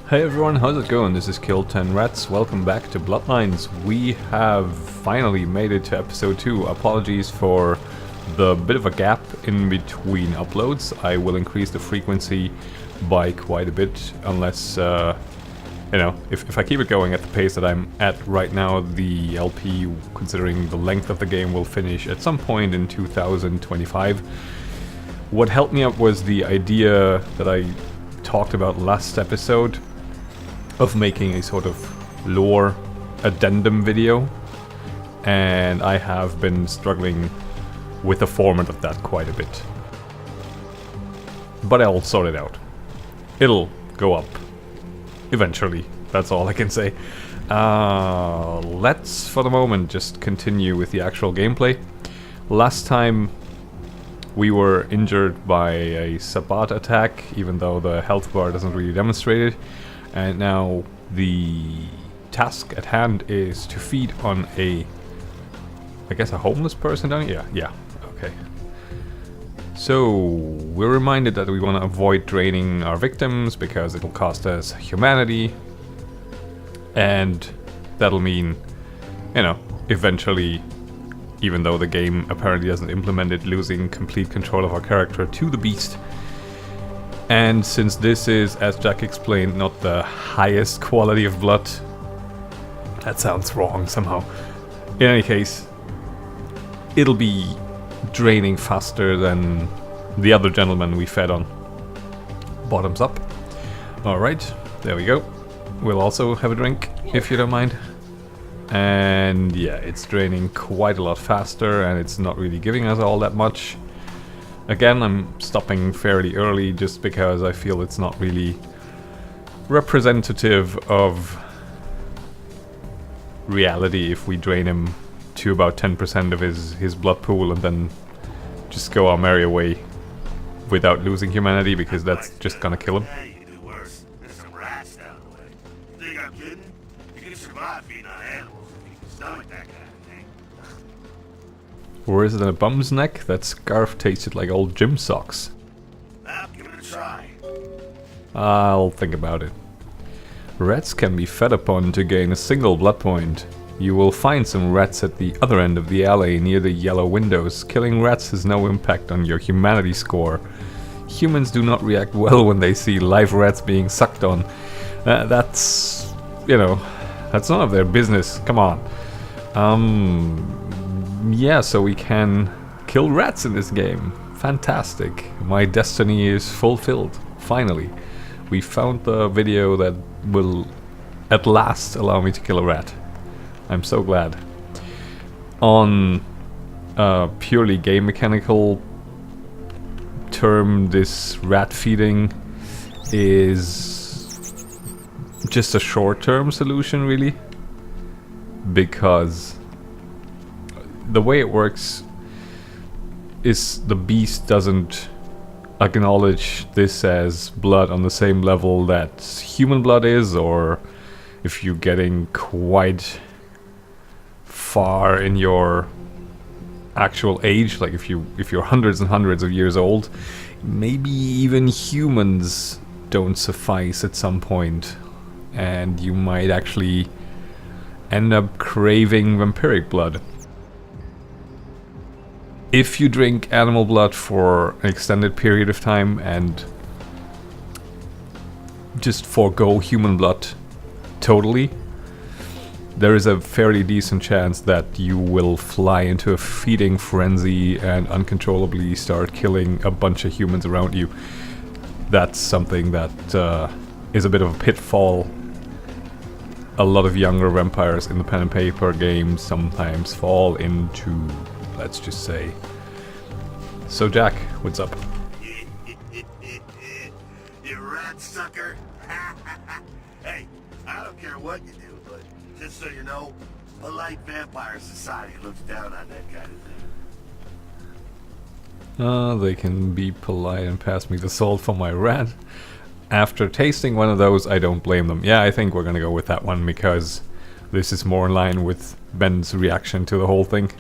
Hey everyone, how's it going? This is Kill10Rats. Welcome back to Bloodlines. We have finally made it to episode 2. Apologies for the bit of a gap in between uploads. I will increase the frequency by quite a bit unless, if I keep it going at the pace that I'm at right now, the LP, considering the length of the game, will finish at some point in 2025. What helped me up was the idea that I talked about last episode of making a sort of lore addendum video, and I have been struggling with the format of that quite a bit. But I'll sort it out. It'll go up eventually, that's all I can say. Let's for the moment just continue with the actual gameplay. Last time we were injured by a Sabbat attack, even though the health bar doesn't really demonstrate it. And now the task at hand is to feed on a homeless person down here? Yeah, okay. So, we're reminded that we want to avoid draining our victims because it'll cost us humanity. And that'll mean, eventually, even though the game apparently doesn't implement it, losing complete control of our character to the beast. And since this is, as Jack explained, not the highest quality of blood, that sounds wrong somehow. In any case, it'll be draining faster than the other gentleman we fed on. Bottoms up. Alright, there we go. We'll also have a drink, if you don't mind. And yeah, it's draining quite a lot faster, and it's not really giving us all that much. Again, I'm stopping fairly early just because I feel it's not really representative of reality if we drain him to about 10% of his blood pool and then just go our merry way without losing humanity, because that's just gonna kill him. Or is it a bum's neck? That scarf tasted like old gym socks. I'll give it a try. I'll think about it. Rats can be fed upon to gain a single blood point. You will find some rats at the other end of the alley near the yellow windows. Killing rats has no impact on your humanity score. Humans do not react well when they see live rats being sucked on. That's none of their business. Come on. Yeah, so we can kill rats in this game. Fantastic. My destiny is fulfilled. Finally. We found the video that will at last allow me to kill a rat. I'm so glad. On a purely game mechanical term, this rat feeding is just a short-term solution, really. Because the way it works is the beast doesn't acknowledge this as blood on the same level that human blood is, or if you're getting quite far in your actual age, like if you're hundreds and hundreds of years old, maybe even humans don't suffice at some point, and you might actually end up craving vampiric blood. If you drink animal blood for an extended period of time and just forego human blood totally, there is a fairly decent chance that you will fly into a feeding frenzy and uncontrollably start killing a bunch of humans around you. That's something that is a bit of a pitfall. A lot of younger vampires in the pen and paper games sometimes fall into, let's just say. So Jack, what's up? You rat sucker. Hey, I don't care what you do, but just so you know, polite vampire society looks down on that kind of thing. They can be polite and pass me the salt for my rat. After tasting one of those, I don't blame them. Yeah, I think we're gonna go with that one because this is more in line with Ben's reaction to the whole thing. Keep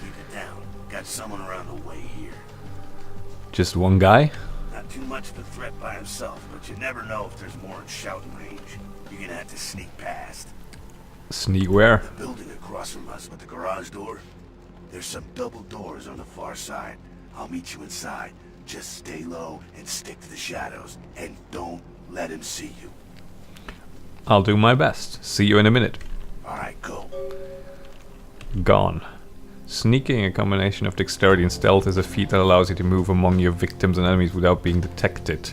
it down. Got someone around the way here. Just one guy? Not too much of a threat by himself, but but you never know if there's more in shouting range. You're gonna have to sneak past. Sneak where? The building across from us with the garage door. There's some double doors on the far side. I'll meet you inside. Just stay low and stick to the shadows. And don't let him see you. I'll do my best. See you in a minute. Alright, go. Gone. Sneaking, a combination of dexterity and stealth, is a feat that allows you to move among your victims and enemies without being detected.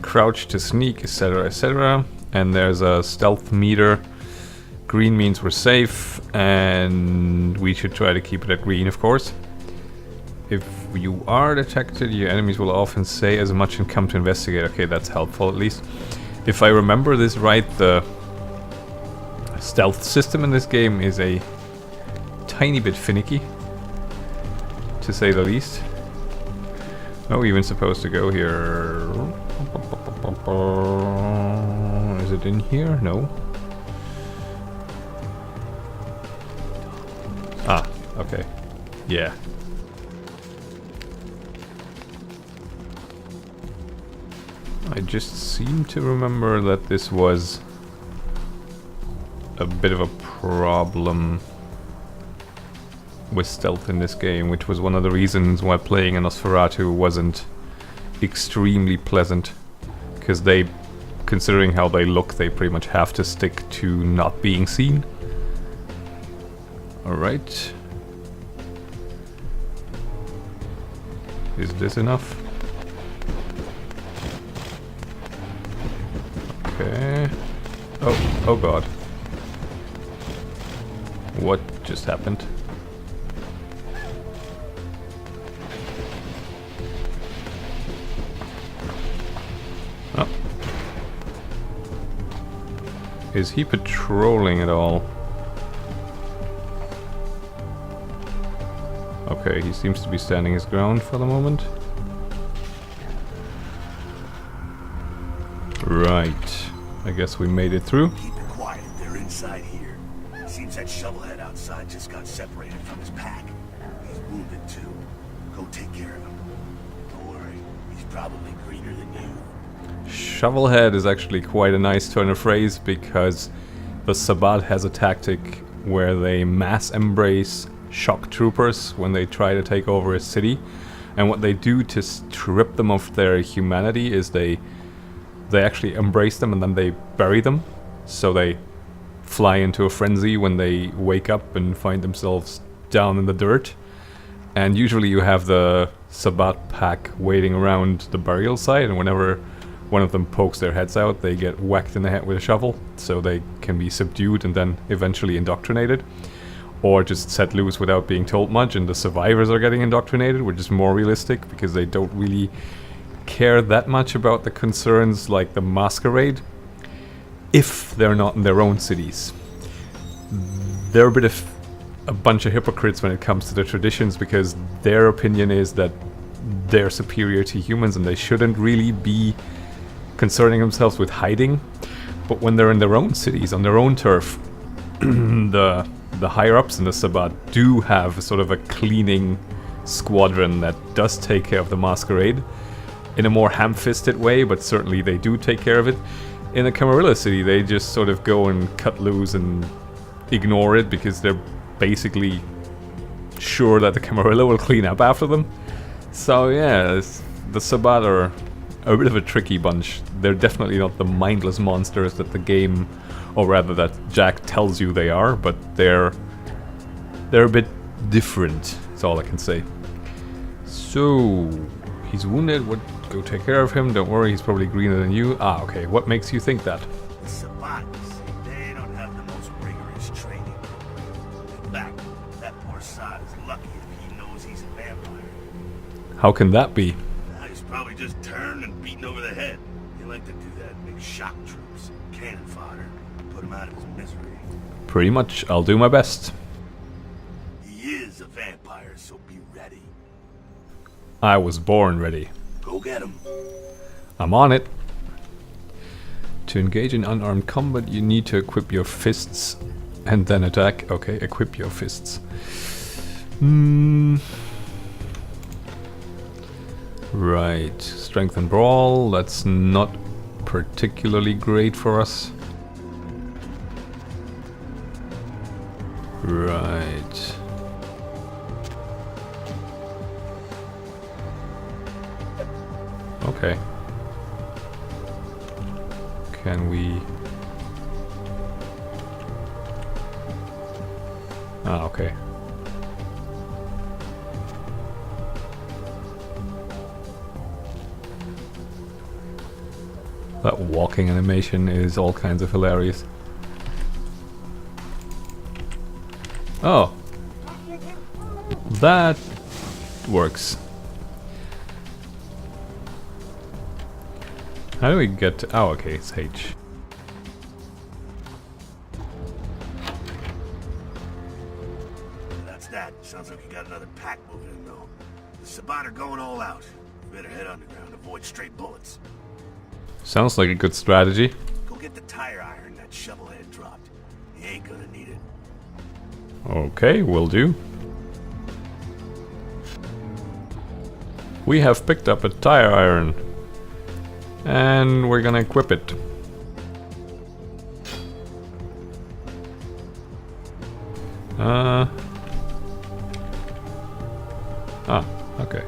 Crouch to sneak, etc, etc. And there's a stealth meter. Green means we're safe, and we should try to keep it at green, of course. If you are detected, your enemies will often say as much and come to investigate. Okay, that's helpful at least. If I remember this right, the stealth system in this game is a tiny bit finicky, to say the least. Are we even supposed to go here? Is it in here? No. Ah, okay. Yeah. I just seem to remember that this was a bit of a problem with stealth in this game, which was one of the reasons why playing a Nosferatu wasn't extremely pleasant, because they, considering how they look, they pretty much have to stick to not being seen. Alright. Is this enough? Okay. Oh god. What just happened? Oh. Is he patrolling at all? Okay, he seems to be standing his ground for the moment. Right. I guess we made it through. Keep it quiet. They're inside here. Seems that shovelhead outside just got separated from his pack. He's wounded too. Go take care of him. Don't worry. He's probably greener than you. Shovelhead is actually quite a nice turn of phrase, because the Sabbat has a tactic where they mass embrace shock troopers when they try to take over a city, and what they do to strip them of their humanity is they actually embrace them and then they bury them, so they fly into a frenzy when they wake up and find themselves down in the dirt. And usually you have the Sabbat pack waiting around the burial site, and whenever one of them pokes their heads out, they get whacked in the head with a shovel, so they can be subdued and then eventually indoctrinated, or just set loose without being told much, and the survivors are getting indoctrinated, which is more realistic because they don't really care that much about the concerns like the Masquerade, if they're not in their own cities. They're a bunch of hypocrites when it comes to the traditions, because their opinion is that they're superior to humans and they shouldn't really be concerning themselves with hiding. But when they're in their own cities, on their own turf, the higher-ups in the Sabbat do have sort of a cleaning squadron that does take care of the Masquerade in a more ham-fisted way, but certainly they do take care of it. In a Camarilla city, they just sort of go and cut loose and ignore it, because they're basically sure that the Camarilla will clean up after them. So yeah, the Sabbat are a bit of a tricky bunch. They're definitely not the mindless monsters that the game, or rather that Jack tells you they are, but they're a bit different, that's all I can say. So, he's wounded, go take care of him, don't worry, he's probably greener than you. Ah, okay, what makes you think that? The Sabbat, they don't have the most rigorous training. In fact, that poor sod is lucky if he knows he's a vampire. How can that be? He's probably just turned and beaten over the head. They like to do that, make shock troops, cannon fodder, put him out of his misery. Pretty much, I'll do my best. He is a vampire, so be ready. I was born ready. Go get him. I'm on it. To engage in unarmed combat, you need to equip your fists and then attack. Okay, equip your fists. Right, strength and brawl, that's not particularly great for us. Right. Okay. Can we... Ah, okay. That walking animation is all kinds of hilarious. Oh. That works. How do we get to... Oh, okay, it's H. That's that. Sounds like you got another pack moving in, though. The Sabbat are going all out. You better head underground, avoid straight bullets. Sounds like a good strategy. Go get the tire iron that shovelhead dropped. He ain't gonna need it. Okay, will do. We have picked up a tire iron. And we're gonna equip it. Ah, okay.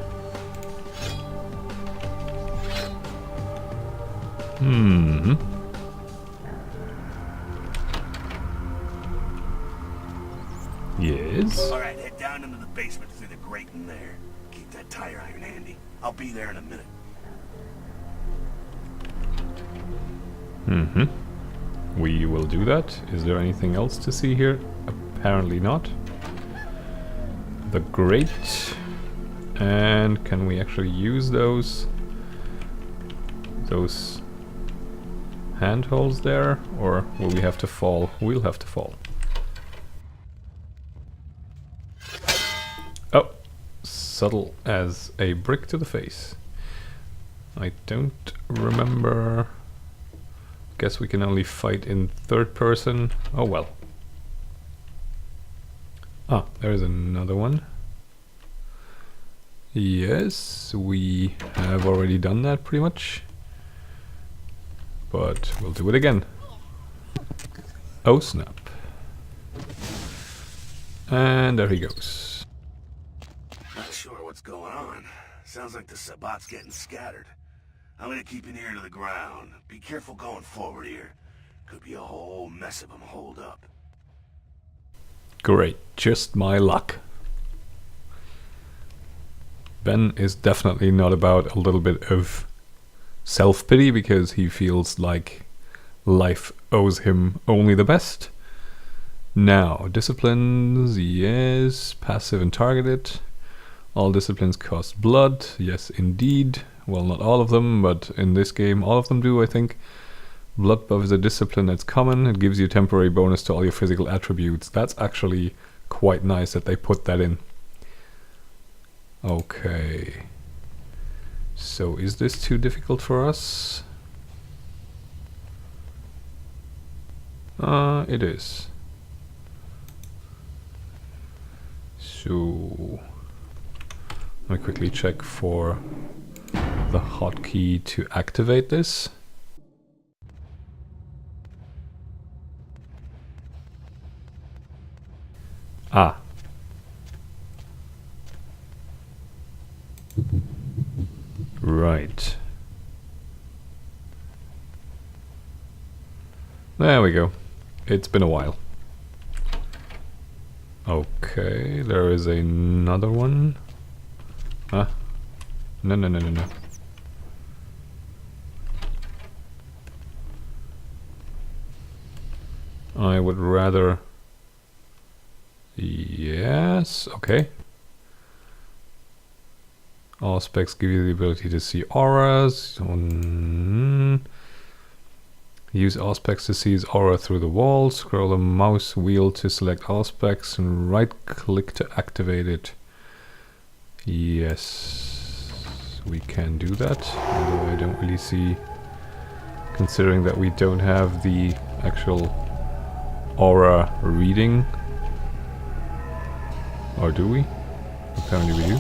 Hmm. Yes. Alright, head down into the basement through the grate in there. Keep that tire iron handy. I'll be there in a minute. Mm-hmm. We will do that. Is there anything else to see here? Apparently not. The grate. And can we actually use those handholds there? Or will we have to fall? We'll have to fall. Oh! Subtle as a brick to the face. I don't remember... Guess we can only fight in third person. Oh well. Ah, there's another one. Yes, we have already done that pretty much. But we'll do it again. Oh snap. And there he goes. Not sure what's going on. Sounds like the Sabbat's getting scattered. I'm gonna keep an ear to the ground. Be careful going forward here. Could be a whole mess of them holed up. Great, just my luck. Ben is definitely not about a little bit of self-pity because he feels like life owes him only the best. Now, disciplines, yes, passive and targeted. All disciplines cost blood, yes indeed. Well, not all of them, but in this game all of them do, I think. Blood buff is a discipline that's common. It gives you a temporary bonus to all your physical attributes. That's actually quite nice that they put that in. Okay. So is this too difficult for us? It is. So... let me quickly check for the hotkey to activate this. Ah. Right. There we go. It's been a while. Okay, there is another one. Ah. No, no, no, no, no. I would rather... Yes, okay. All specs give you the ability to see auras. Use all specs to see his aura through the wall. Scroll the mouse wheel to select all specs and right click to activate it. Yes, we can do that. Although I don't really see, considering that we don't have the actual aura reading. Or do we? Apparently we do.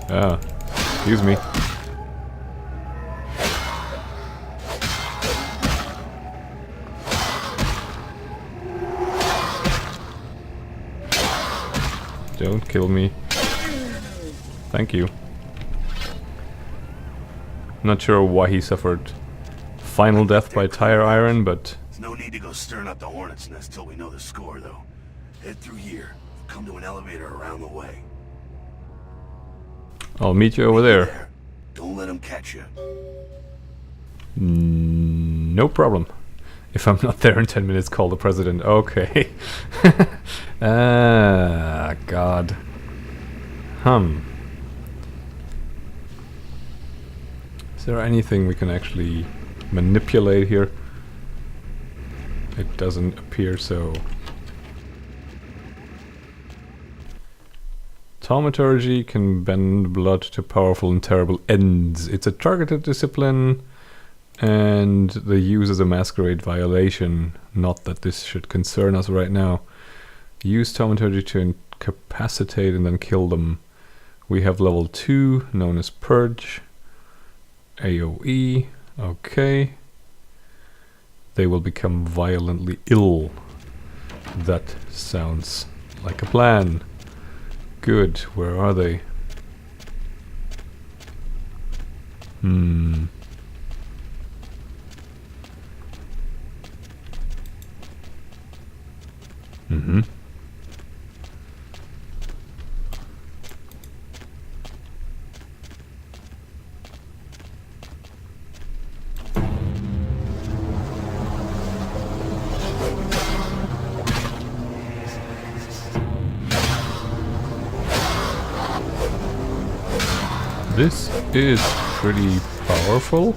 Ah, excuse me. don't kill me. Thank you. Not sure why he suffered final death by tire iron, but... There's no need to go stirring up the hornet's nest till we know the score, though. Head through here. Come to an elevator around the way. I'll meet you over there. Don't let them catch you. No problem. If I'm not there in 10 minutes, call the president. Okay. Ah, God. Is there anything we can actually manipulate here? It doesn't appear so. Thaumaturgy can bend blood to powerful and terrible ends. It's a targeted discipline, and the use is a masquerade violation. Not that this should concern us right now. Use thaumaturgy to incapacitate and then kill them. We have level 2, known as Purge. AoE. Okay. They will become violently ill. That sounds like a plan. Good. Where are they? This is pretty powerful.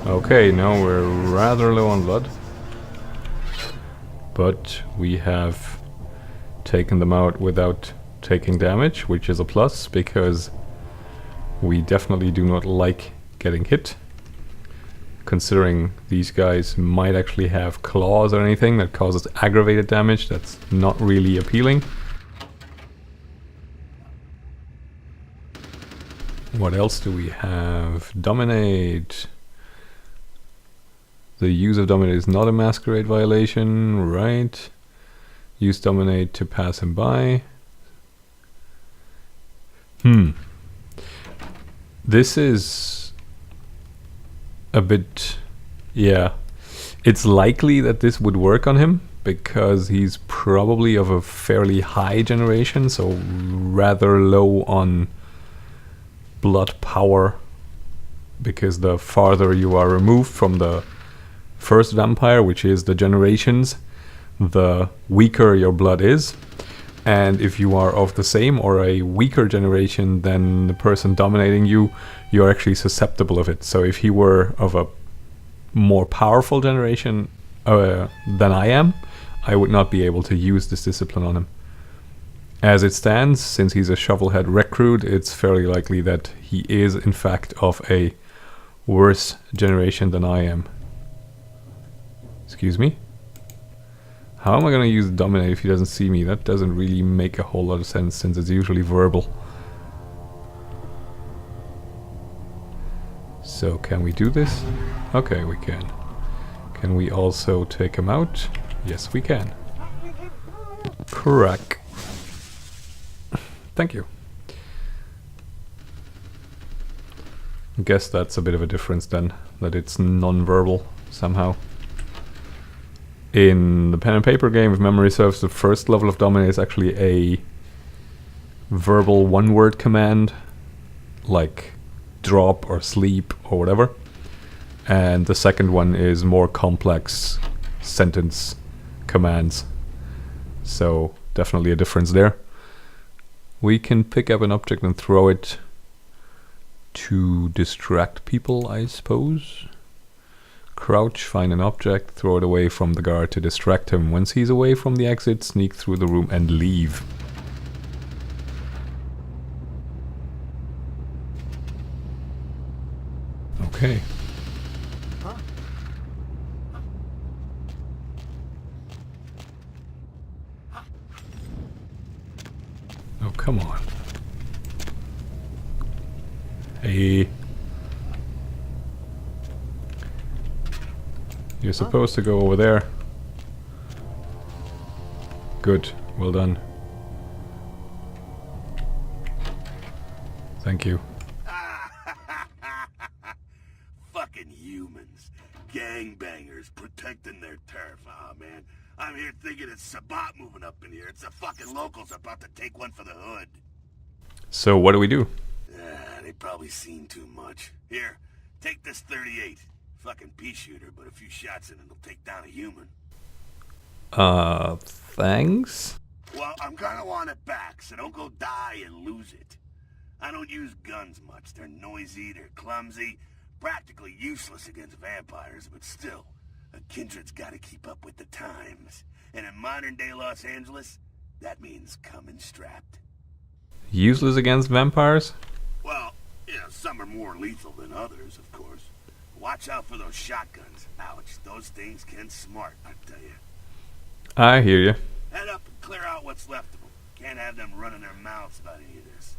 Okay, now we're rather low on blood. But we have taken them out without taking damage, which is a plus, because we definitely do not like getting hit. Considering these guys might actually have claws or anything that causes aggravated damage, that's not really appealing. What else do we have? Dominate. The use of Dominate is not a Masquerade violation, right? Use Dominate to pass him by. This is a bit... yeah. It's likely that this would work on him, because he's probably of a fairly high generation, so rather low on blood power, because the farther you are removed from the first vampire, which is the generations, the weaker your blood is. And if you are of the same or a weaker generation than the person dominating you, you're actually susceptible of it. So if he were of a more powerful generation than I am, I would not be able to use this discipline on him. As it stands, since he's a shovelhead recruit, it's fairly likely that he is in fact of a worse generation than I am. Excuse me? How am I going to use Dominate if he doesn't see me? That doesn't really make a whole lot of sense, since it's usually verbal. So can we do this? Okay, we can. Can we also take him out? Yes, we can. Crack. Thank you. I guess that's a bit of a difference then, that it's non-verbal somehow. In the pen and paper game, if memory serves, the first level of Dominate is actually a verbal one-word command, like drop or sleep or whatever. And the second one is more complex sentence commands. So definitely a difference there. We can pick up an object and throw it to distract people, I suppose. Crouch, find an object, throw it away from the guard to distract him. Once he's away from the exit, sneak through the room and leave. Okay. Oh, come on. Hey. You're supposed to go over there. Good. Well done. Thank you. Fucking humans. Gangbangers protecting their turf. Oh, man. I'm here thinking it's Sabbat moving up in here. It's the fucking locals about to take one for the hood. So what do we do? They probably seen too much. Here, take this 38. Fucking pea shooter, but a few shots in it'll take down a human. Thanks? Well, I'm gonna want it back, so don't go die and lose it. I don't use guns much. They're noisy, they're clumsy, practically useless against vampires, but still, a kindred's gotta keep up with the times. And in modern-day Los Angeles, that means coming strapped. Useless against vampires? Well, you know, some are more lethal than others, of course. Watch out for those shotguns. Ouch, those things can smart, I tell you. I hear you. Head up and clear out what's left of them. Can't have them running their mouths about any of this.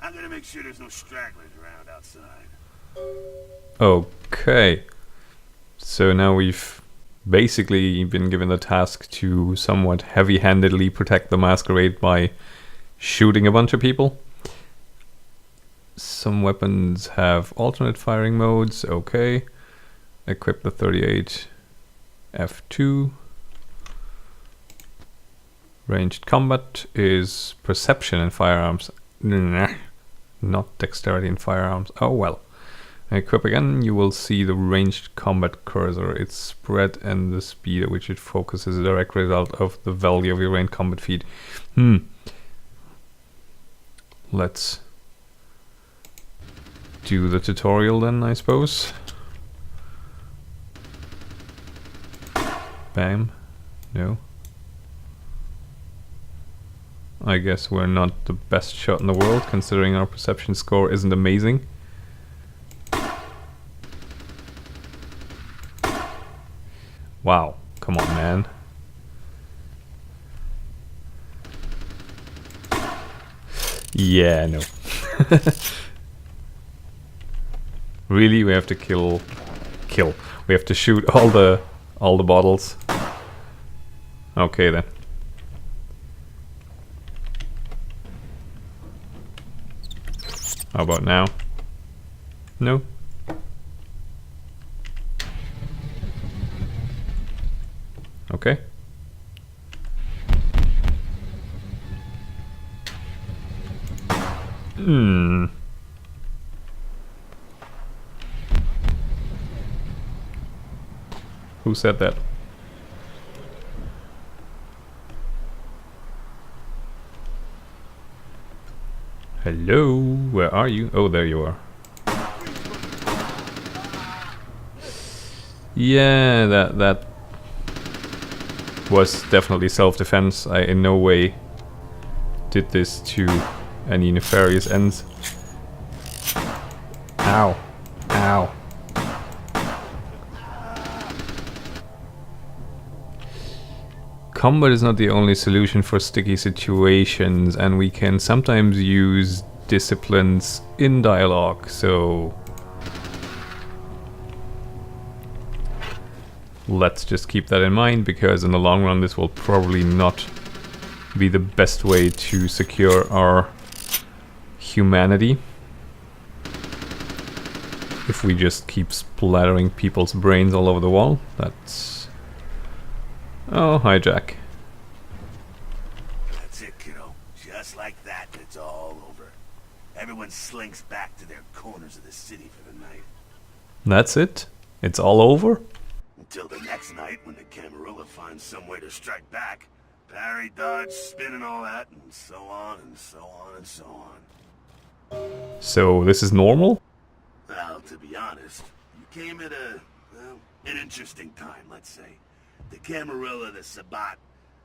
I'm gonna make sure there's no stragglers around outside. Okay. So now we've basically been given the task to somewhat heavy-handedly protect the Masquerade by shooting a bunch of people. Some weapons have alternate firing modes. Okay. Equip the 38 F2. Ranged combat is perception in firearms. Nah, not dexterity in firearms. Oh well. Equip again, you will see the ranged combat cursor. Its spread and the speed at which it focuses is a direct result of the value of your ranged combat feat. Let's do the tutorial then, I suppose. Bam. No. I guess we're not the best shot in the world, considering our perception score isn't amazing. Wow, come on, man. Yeah, no. Really, we have to kill. We have to shoot all the bottles. Okay then. How about now? No. Okay. Who said that? Hello, where are you? Oh, there you are. Yeah, that was definitely self-defense. I in no way did this to any nefarious ends. Ow. Ow. Combat is not the only solution for sticky situations, and we can sometimes use disciplines in dialogue, so let's just keep that in mind, because in the long run this will probably not be the best way to secure our humanity if we just keep splattering people's brains all over the wall. That's... Oh, hi Jack. That's it, kiddo. Just like that, and it's all over. Everyone slinks back to their corners of the city for the night. That's it? It's all over? Until the next night when the Camarilla finds some way to strike back. Parry, dodge, spin and all that, and so on and so on and so on. So this is normal? Well, to be honest, you came at an interesting time, let's say. The Camarilla, the Sabbat.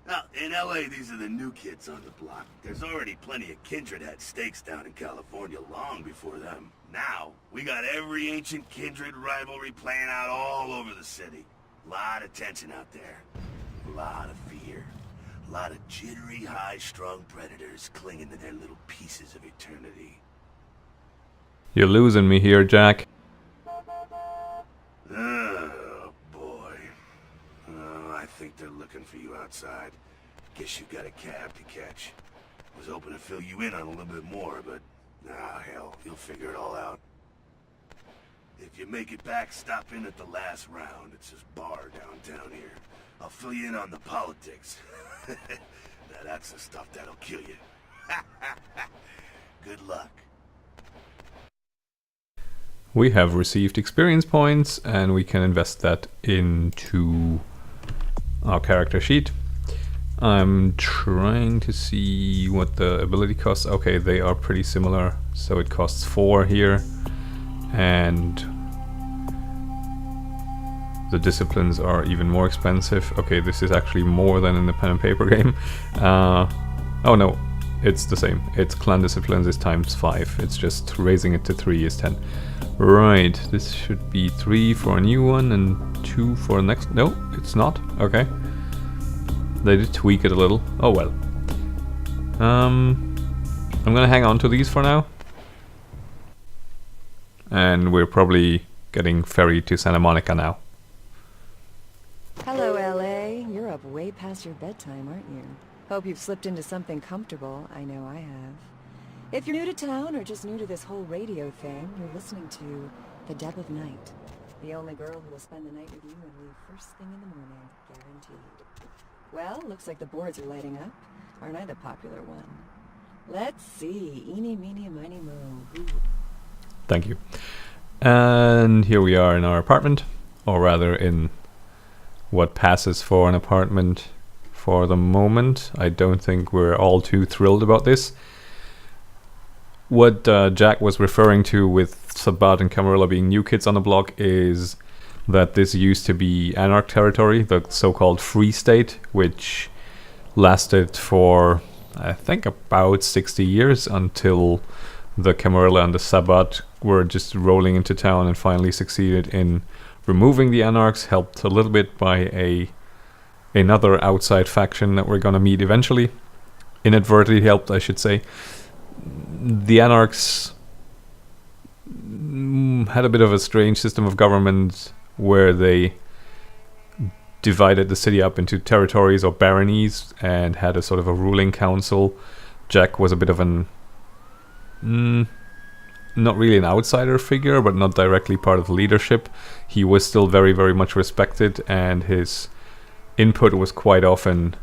Now, in LA, these are the new kids on the block. There's already plenty of kindred had stakes down in California long before them. Now, we got every ancient kindred rivalry playing out all over the city. A lot of tension out there. A lot of fear. A lot of jittery, high-strung predators clinging to their little pieces of eternity. You're losing me here, Jack. Oh, boy. Oh, I think they're looking for you outside. Guess you got a cab to catch. Was hoping to fill you in on a little bit more, but hell, you'll figure it all out. If you make it back, stop in at the last round. It's this bar downtown here. I'll fill you in on the politics. Now that's the stuff that'll kill you. Good luck. We have received experience points and we can invest that into our character sheet. I'm trying to see what the ability costs. Okay, they are pretty similar. So it costs 4 here. And the disciplines are even more expensive. Okay, this is actually more than in the pen and paper game. Oh no, it's the same. It's clan disciplines is times 5. It's just raising it to 3 is 10. Right, this should be 3 for a new one and 2 for the next. No, it's not. Okay. They did tweak it a little. Oh well. I'm gonna hang on to these for now. And we're probably getting ferried to Santa Monica now. Hello, LA. You're up way past your bedtime, aren't you? Hope you've slipped into something comfortable. I know I have. If you're new to town or just new to this whole radio thing, you're listening to The Dead of Night. The only girl who will spend the night with you and leave first thing in the morning, guaranteed. Well, looks like the boards are lighting up. Aren't I the popular one? Let's see. Eeny, meeny, miny, moe. Ooh. Thank you. And here we are in our apartment, or rather in what passes for an apartment for the moment. I don't think we're all too thrilled about this. What Jack was referring to with Sabbat and Camarilla being new kids on the block is that this used to be Anarch territory, the so-called Free State, which lasted for, I think, about 60 years until the Camarilla and the Sabbat were just rolling into town and finally succeeded in removing the Anarchs, helped a little bit by another outside faction that we're going to meet eventually. Inadvertently helped, I should say. The Anarchs had a bit of a strange system of government where they divided the city up into territories or baronies and had a sort of a ruling council. Jack was a bit of an not really an outsider figure, but not directly part of the leadership. He was still very, very much respected, and his input was quite often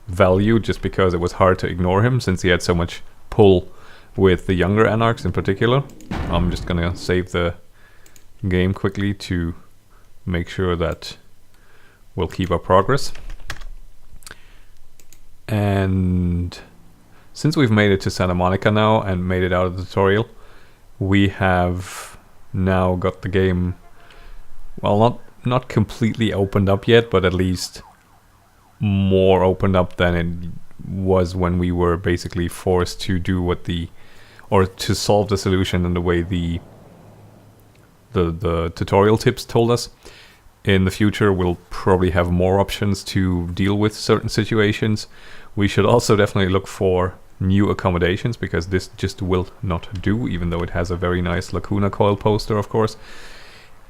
valued just because it was hard to ignore him since he had so much pull with the younger Anarchs in particular. I'm just gonna save the game quickly to make sure that we'll keep our progress. And since we've made it to Santa Monica now and made it out of the tutorial, we have now got the game, well, not completely opened up yet, but at least more opened up than it was when we were basically forced to do what or to solve the solution in the way the tutorial tips told us. In the future, we'll probably have more options to deal with certain situations. We should also definitely look for new accommodations, because this just will not do, even though it has a very nice Lacuna Coil poster, of course.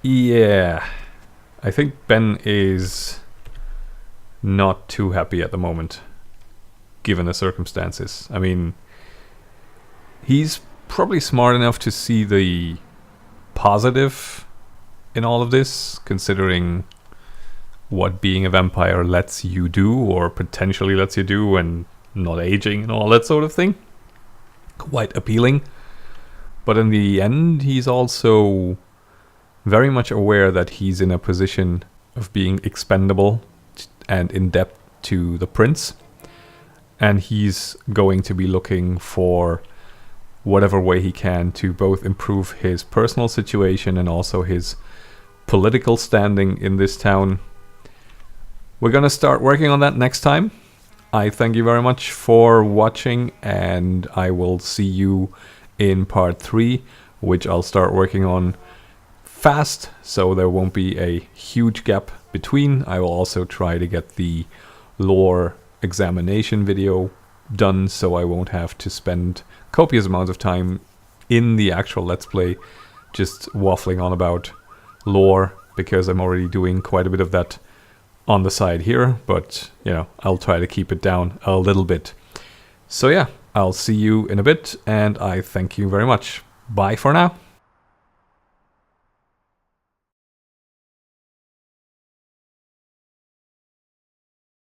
Yeah, I think Ben is not too happy at the moment, given the circumstances. I mean, he's probably smart enough to see the positive in all of this, considering what being a vampire lets you do, or potentially lets you do, and not aging and all that sort of thing. Quite appealing. But in the end, he's also very much aware that he's in a position of being expendable and in debt to the prince. And he's going to be looking for whatever way he can to both improve his personal situation and also his political standing in this town. We're gonna start working on that next time. I thank you very much for watching, and I will see you in part 3, which I'll start working on fast, so there won't be a huge gap between. I will also try to get the lore examination video done, so I won't have to spend copious amounts of time in the actual Let's Play just waffling on about lore, because I'm already doing quite a bit of that on the side here, but, you know, I'll try to keep it down a little bit. So yeah, I'll see you in a bit, and I thank you very much. Bye for now.